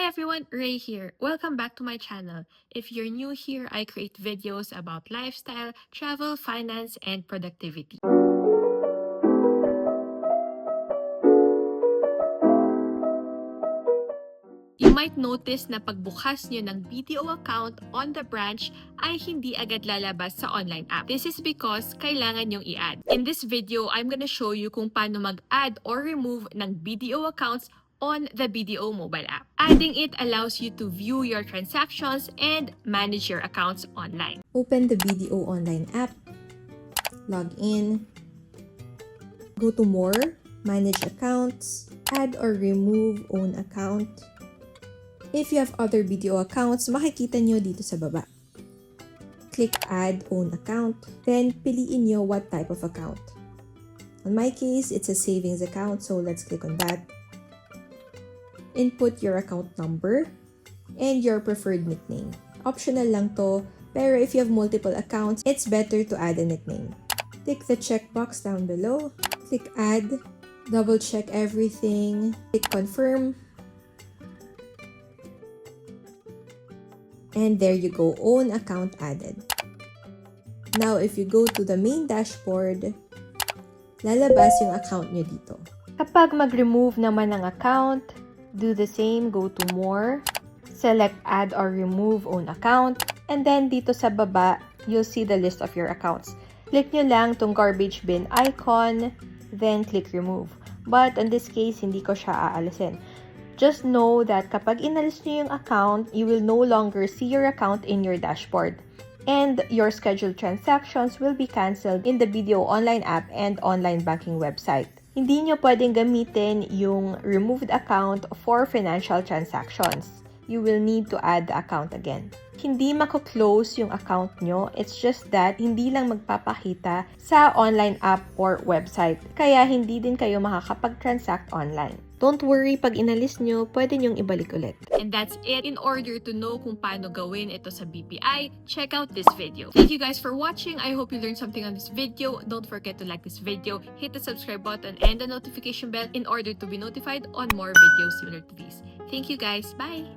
Hi everyone, Ray here. Welcome back to my channel. If you're new here, I create videos about lifestyle, travel, finance, and productivity. You might notice na pagbukas nyo ng BDO account on the branch ay hindi agad lalabas sa online app. This is because kailangan nyong i-add. In this video, I'm gonna show you kung paano mag-add or remove ng BDO accounts on the BDO mobile app. Adding it allows you to view your transactions and manage your accounts online. Open the BDO Online app, log in, go to More, Manage Accounts, Add or Remove Own Account. If you have other BDO accounts, makikita nyo dito sa baba. Click Add Own Account, then piliin nyo what type of account. In my case, it's a savings account, so let's click on that. Input your account number and your preferred nickname. Optional lang to, pero if you have multiple accounts, it's better to add a nickname. Tick the checkbox down below, click Add, double check everything, click Confirm, and there you go, own account added. Now, if you go to the main dashboard, lalabas yung account nyo dito. Kapag mag-remove naman ng account, do the same, go to More, select Add or Remove Own Account, and then dito sa baba, you'll see the list of your accounts. Click nyo lang tong garbage bin icon, then click Remove. But in this case, hindi ko siya aalisin. Just know that kapag inalis nyo yung account, you will no longer see your account in your dashboard. And your scheduled transactions will be canceled in the BDO Online app and online banking website. Hindi nyo pwedeng gamitin yung removed account for financial transactions. You will need to add the account again. Hindi mako-close yung account nyo, it's just that hindi lang magpapakita sa online app or website. Kaya hindi din kayo makakapag-transact online. Don't worry, pag inalis nyo, pwede nyong ibalik ulit. And that's it. In order to know kung paano gawin ito sa BPI, check out this video. Thank you guys for watching. I hope you learned something on this video. Don't forget to like this video, hit the subscribe button and the notification bell in order to be notified on more videos similar to these. Thank you guys. Bye!